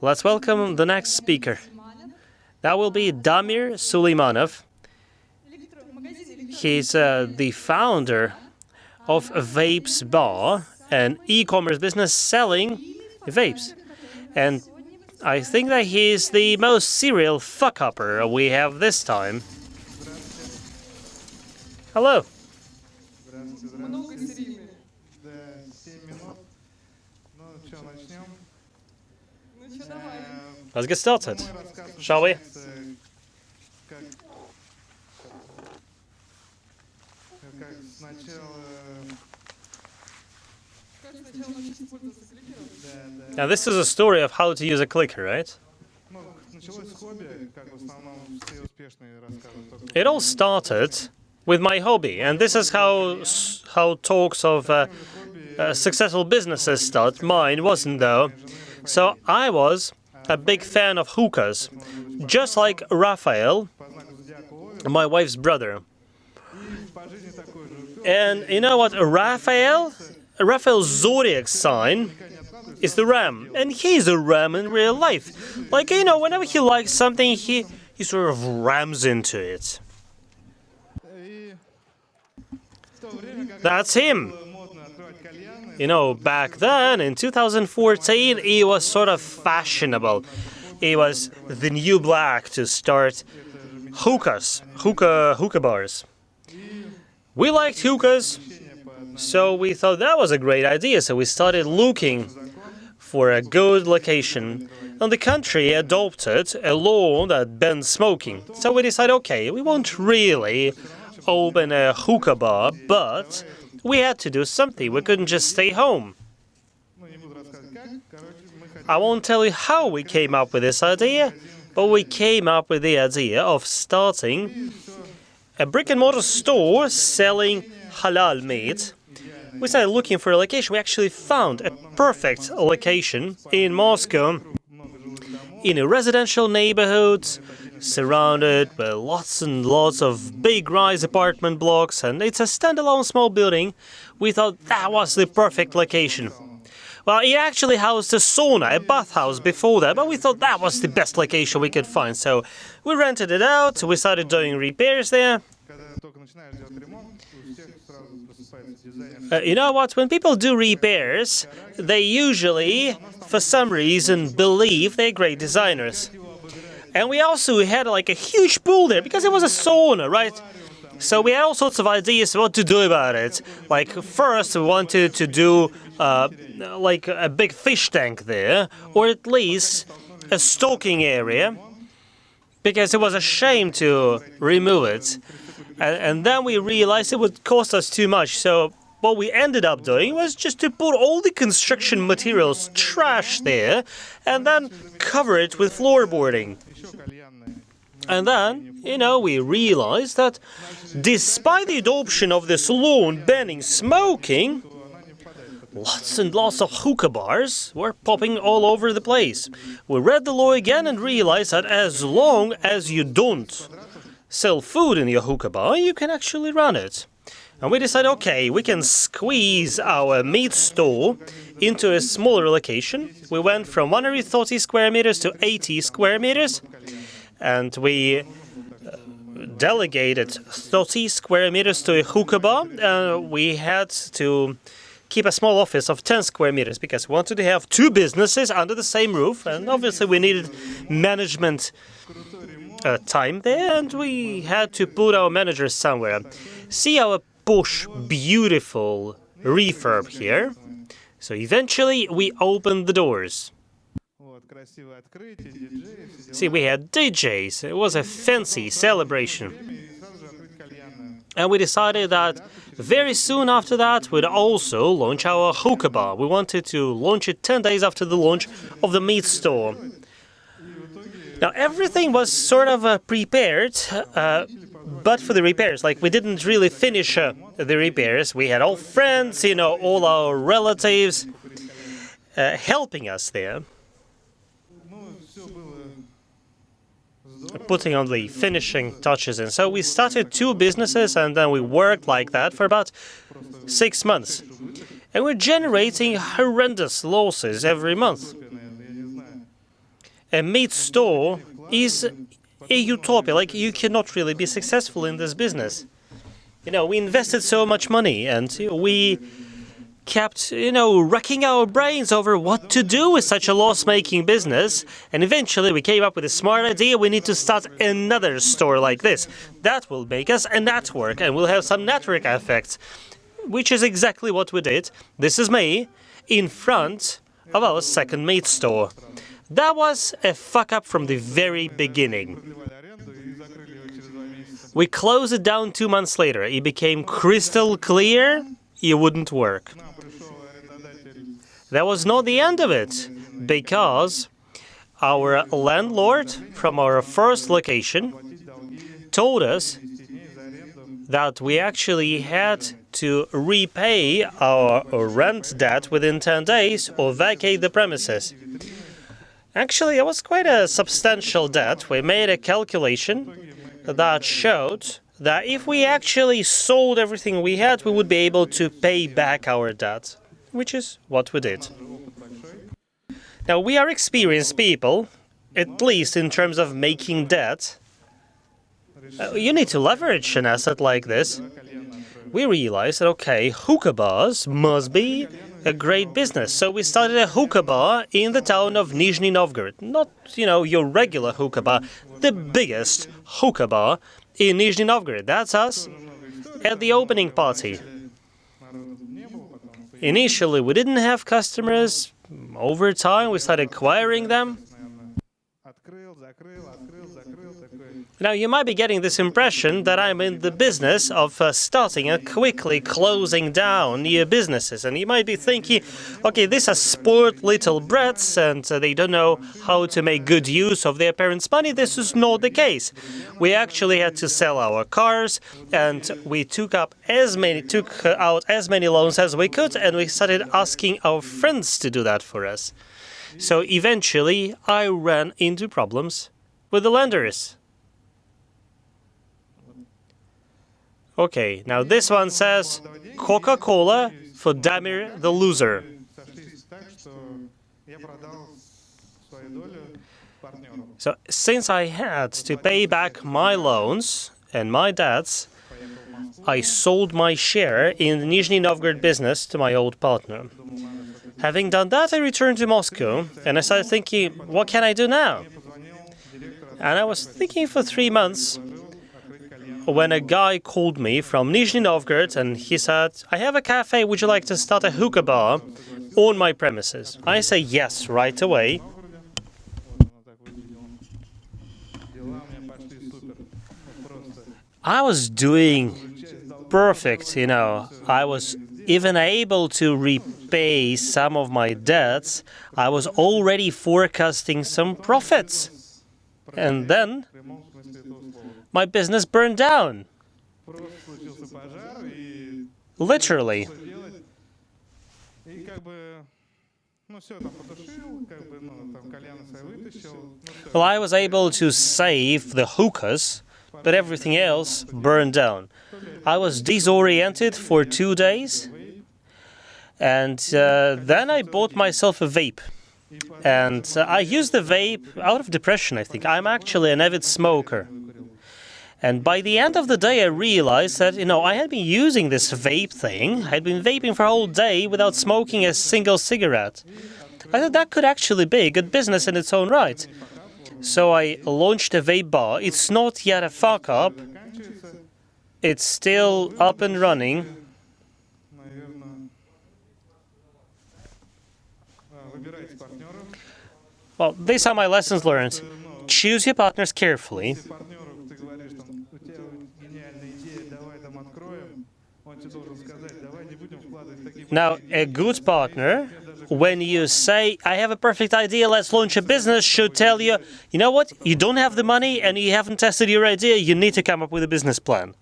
Let's welcome the next speaker. That will be Damir Suleymanov. He's the founder of VAPESBAR, an e-commerce business selling vapes. And I think that he's the most serial fuck-upper we have this time. Hello. Let's get started, shall we? Now this is a story of how to use a clicker, right? It all started with my hobby, and this is how talks of successful businesses start. Mine wasn't, though. So I was a big fan of hookahs, just like Raphael, my wife's brother. And you know what, Raphael's zodiac sign is the ram, and he's a ram in real life. Like, you know, whenever he likes something, he sort of rams into it. That's him. You know, back then, in 2014, it was sort of fashionable. It was the new black to start hookah bars. We liked hookahs, so we thought that was a great idea. So we started looking for a good location. And the country adopted a law that bans smoking. So we decided, okay, we won't really open a hookah bar, but we had to do something. We couldn't just stay home. I won't tell you how we came up with this idea, but we came up with the idea of starting a brick-and-mortar store selling halal meat. We started looking for a location. We actually found a perfect location in Moscow, in a residential neighborhood, surrounded by lots and lots of big rise apartment blocks, and it's a standalone small building. We thought that was the perfect location. Well, it actually housed a sauna, a bathhouse before that, but we thought that was the best location we could find. So we rented it out, we started doing repairs there. You know what, when people do repairs, they usually, for some reason, believe they're great designers. And we also had like a huge pool there, because it was a sauna, right? So we had all sorts of ideas what to do about it. Like, first we wanted to do like a big fish tank there, or at least a stocking area, because it was a shame to remove it. And then we realized it would cost us too much. So what we ended up doing was just to put all the construction materials trash there and then cover it with floorboarding. And then, you know, we realized that despite the adoption of this law banning smoking, lots and lots of hookah bars were popping all over the place. We read the law again and realized that as long as you don't sell food in your hookah bar, you can actually run it. And we decided, okay, we can squeeze our meat store into a smaller location. We went from 130 square meters to 80 square meters, and we delegated 30 square meters to a hookah bar. We had to keep a small office of 10 square meters because we wanted to have two businesses under the same roof, and obviously we needed management time there, and we had to put our managers somewhere. See our posh, beautiful refurb here. So eventually we opened the doors. See, we had DJs. It was a fancy celebration. And we decided that very soon after that we'd also launch our hookah bar. We wanted to launch it 10 days after the launch of the meat store. Now everything was sort of prepared, but for the repairs. Like, we didn't really finish the repairs. We had all friends, you know, all our relatives helping us there, putting on the finishing touches. And so we started two businesses, and then we worked like that for about 6 months. And we're generating horrendous losses every month. a meat store is a utopia. Like, you cannot really be successful in this business. We invested so much money, and we kept, racking our brains over what to do with such a loss-making business. And eventually we came up with a smart idea. We need to start another store like this. That will make us a network, and we'll have some network effects, which is exactly what we did. This is me in front of our second meat store. That was a fuck-up from the very beginning. We closed it down 2 months later. It became crystal clear it wouldn't work. That was not the end of it, because our landlord from our first location told us that we actually had to repay our rent debt within 10 days or vacate the premises. Actually, it was quite a substantial debt. We made a calculation that showed that if we actually sold everything we had, we would be able to pay back our debt, which is what we did. Now, we are experienced people, at least in terms of making debt. You need to leverage an asset like this. We realized that, okay, hookah bars must be a great business. So we started a hookah bar in the town of Nizhny Novgorod. Not, your regular hookah bar, the biggest hookah bar in Nizhny Novgorod. That's us at the opening party. Initially, we didn't have customers. Over time, we started acquiring them. Now, you might be getting this impression that I'm in the business of starting and quickly closing down new businesses. And you might be thinking, okay, these are spoiled little brats and they don't know how to make good use of their parents' money. This is not the case. We actually had to sell our cars, and we took out as many loans as we could, and we started asking our friends to do that for us. So eventually, I ran into problems with the lenders. Okay, now this one says Coca-Cola for Damir the loser. So since I had to pay back my loans and my debts, I sold my share in the Nizhny Novgorod business to my old partner. Having done that, I returned to Moscow, and I started thinking, what can I do now? And I was thinking for 3 months, when a guy called me from Nizhny Novgorod, and he said, I have a cafe, would you like to start a hookah bar on my premises? I say yes right away. I was doing perfect, I was even able to repay some of my debts. I was already forecasting some profits. And then my business burned down. Literally. Well, I was able to save the hookahs, but everything else burned down. I was disoriented for 2 days, and then I bought myself a vape. And I used the vape out of depression, I think. I'm actually an avid smoker. And by the end of the day, I realized that, I had been using this vape thing. I had been vaping for a whole day without smoking a single cigarette. I thought that could actually be a good business in its own right. So I launched a vape bar. It's not yet a fuck-up. It's still up and running. Well, these are my lessons learned. Choose your partners carefully. Now, a good partner, when you say, I have a perfect idea, let's launch a business, should tell you, you know what, you don't have the money and you haven't tested your idea, you need to come up with a business plan.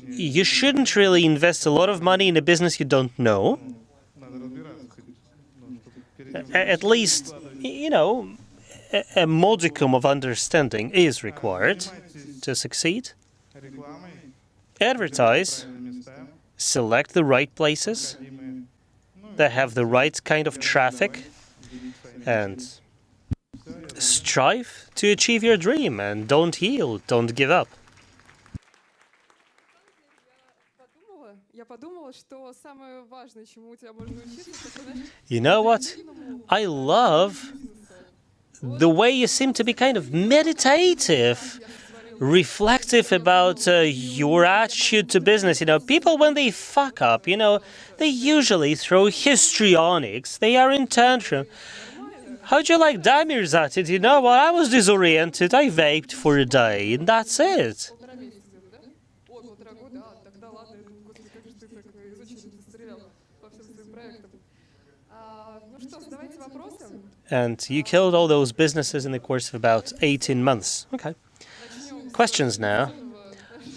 You shouldn't really invest a lot of money in a business you don't know. At least, a modicum of understanding is required to succeed. Advertise. Select the right places that have the right kind of traffic. and strive to achieve your dream and don't yield, don't give up. You know what? I love the way you seem to be kind of meditative, reflective about your attitude to business. People, when they fuck up, they usually throw histrionics. They are in tantrum. How'd you like Damir's attitude? You know what? I was disoriented. I vaped for a day, and that's it. And you killed all those businesses in the course of about 18 months. Okay. Questions now.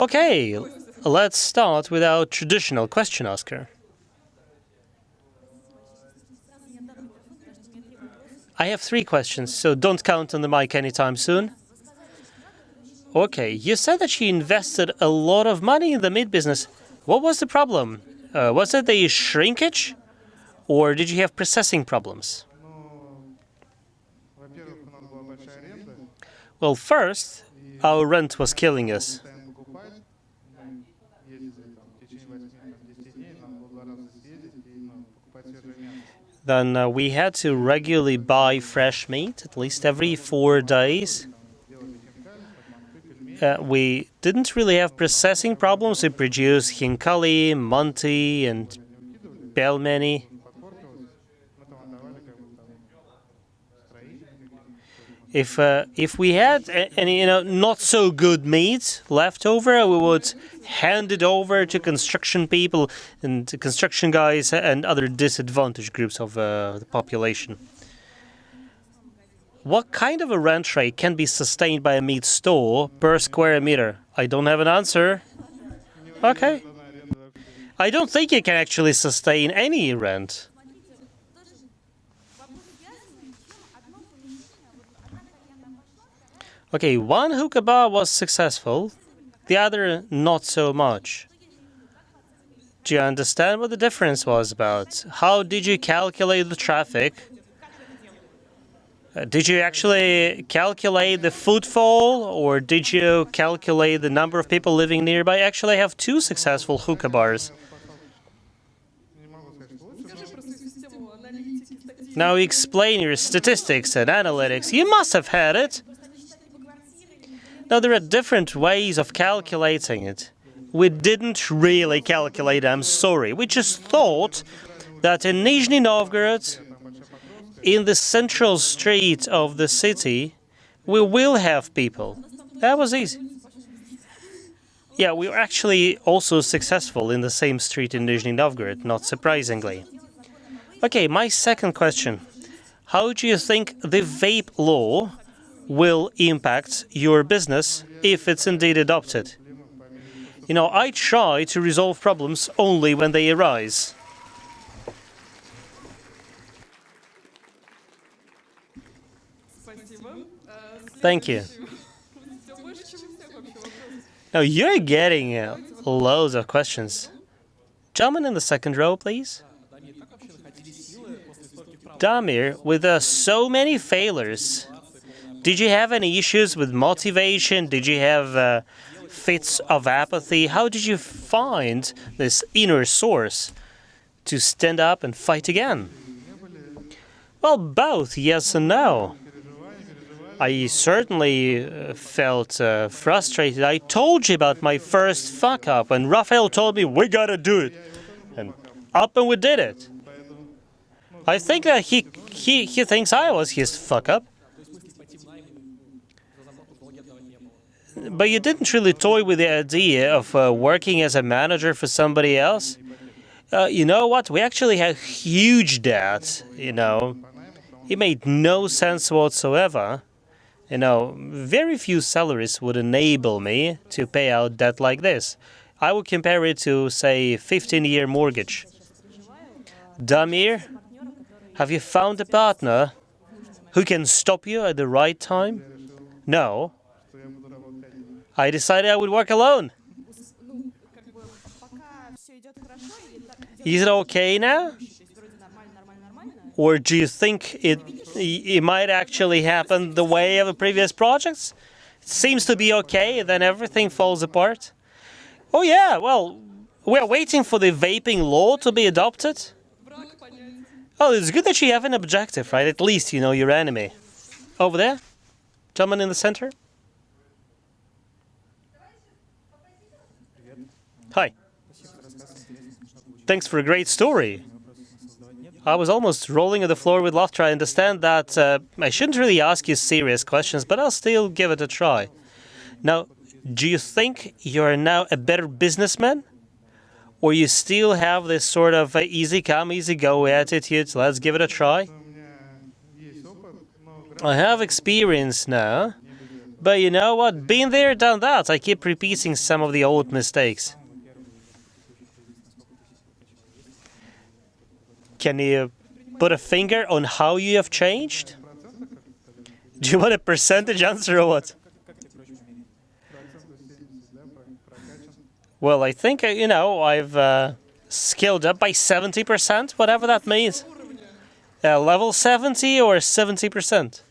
Okay, let's start with our traditional question asker. I have 3 questions, so don't count on the mic anytime soon. Okay, you said that you invested a lot of money in the meat business. What was the problem? Was it the shrinkage, or did you have processing problems? Well, first, our rent was killing us. Then we had to regularly buy fresh meat, at least every 4 days. We didn't really have processing problems. We produced khinkali, manti, and pelmeni. If we had any not so good meat left over, we would hand it over to construction people and construction guys and other disadvantaged groups of the population. What kind of a rent rate can be sustained by a meat store per square meter? I don't have an answer. Okay. I don't think you can actually sustain any rent. Okay, one hookah bar was successful, the other not so much. Do you understand what the difference was about? How did you calculate the traffic? Did you actually calculate the footfall, or did you calculate the number of people living nearby? Actually, I have 2 successful hookah bars. Now explain your statistics and analytics. You must have had it. Now, there are different ways of calculating it. We didn't really calculate, I'm sorry. We just thought that in Nizhny Novgorod, in the central street of the city, we will have people. That was easy. Yeah, we were actually also successful in the same street in Nizhny Novgorod, not surprisingly. Okay, my second question. How do you think the vape law will impact your business if it's indeed adopted? I try to resolve problems only when they arise. Thank you. Now, you're getting loads of questions. Gentleman in the second row, please. Damir, with so many failures, did you have any issues with motivation? Did you have fits of apathy? How did you find this inner source to stand up and fight again? Well, both, yes and no. I certainly felt frustrated. I told you about my first fuck-up, and Raphael told me, we gotta do it. And up and we did it. I think that he thinks I was his fuck-up. But you didn't really toy with the idea of working as a manager for somebody else. You know what? We actually had huge debt, It made no sense whatsoever. Very few salaries would enable me to pay out debt like this. I would compare it to, say, a 15-year mortgage. Damir, have you found a partner who can stop you at the right time? No. I decided I would work alone. Is it okay now? Or do you think it might actually happen the way of the previous projects? It seems to be okay, then everything falls apart. Oh yeah, well, we're waiting for the vaping law to be adopted. Oh, it's good that you have an objective, right? At least you know your enemy. Over there? Gentleman in the center? Hi. Thanks for a great story. I was almost rolling on the floor with laughter. I understand that I shouldn't really ask you serious questions, but I'll still give it a try. Now, do you think you're now a better businessman? Or you still have this sort of easy come, easy go attitude? Let's give it a try. I have experience now, but you know what? Been there, done that. I keep repeating some of the old mistakes. Can you put a finger on how you have changed? Do you want a percentage answer or what? Well, I think, you know, I've scaled up by 70%, whatever that means. Level 70 or 70%?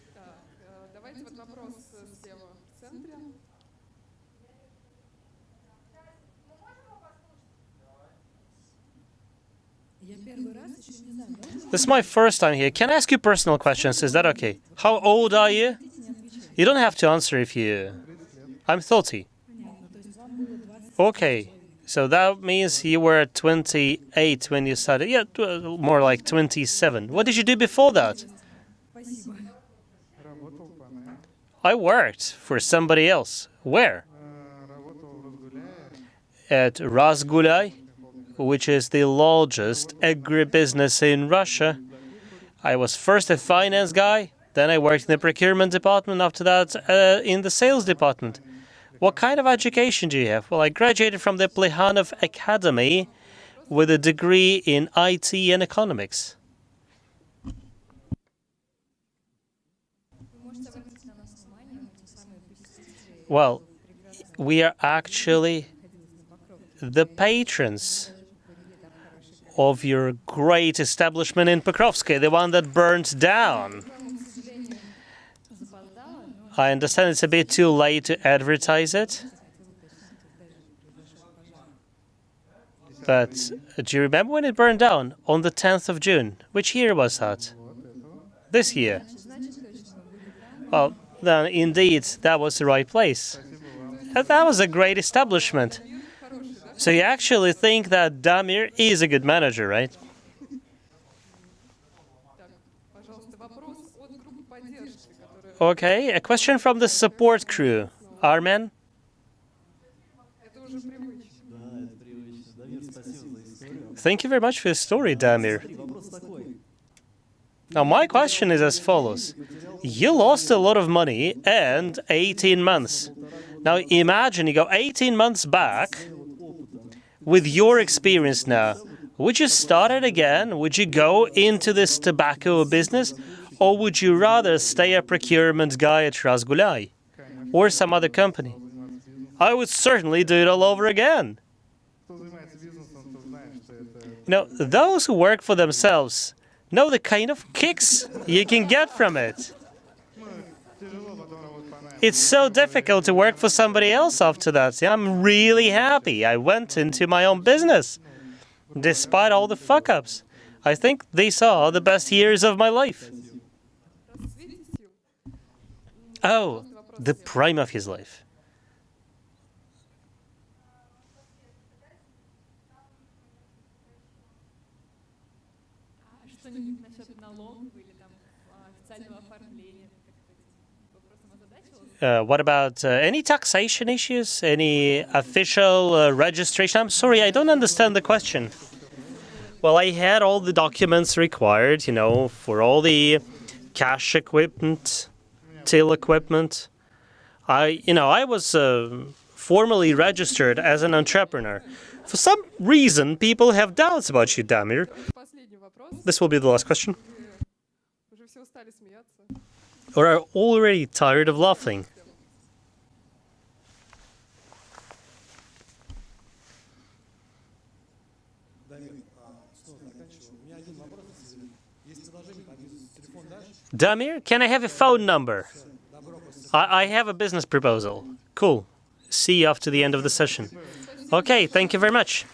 This is my first time here. Can I ask you personal questions? Is that okay? How old are you? You don't have to answer if you... I'm 30. Okay, so that means you were 28 when you started. Yeah, more like 27. What did you do before that? I worked for somebody else. Where? At Razgulai, which is the largest agribusiness in Russia. I was first a finance guy, then I worked in the procurement department, after that in the sales department. What kind of education do you have? Well, I graduated from the Plekhanov Academy with a degree in IT and economics. Well, we are actually the patrons of your great establishment in Pokrovsky, the one that burned down. I understand it's a bit too late to advertise it. But do you remember when it burned down? On the 10th of June. Which year was that? This year. Well, then indeed, that was the right place. That was a great establishment. So you actually think that Damir is a good manager, right? Okay, a question from the support crew. Armen? Thank you very much for your story, Damir. Now, my question is as follows. You lost a lot of money and 18 months. Now, imagine you go 18 months back with your experience now. Would you start it again? Would you go into this tobacco business? Or would you rather stay a procurement guy at Razgulai or some other company? I would certainly do it all over again. You know, those who work for themselves know the kind of kicks you can get from it. It's so difficult to work for somebody else after that. I'm really happy I went into my own business, despite all the fuck-ups. I think these are the best years of my life. Oh, the prime of his life. What about any taxation issues? Any official registration? I'm sorry, I don't understand the question. Well, I had all the documents required, you know, for all the cash equipment, till equipment. I was formally registered as an entrepreneur. For some reason, people have doubts about you, Damir. This will be the last question. Or are already tired of laughing? Damir, can I have a phone number? I have a business proposal. Cool. See you after the end of the session. Okay, thank you very much.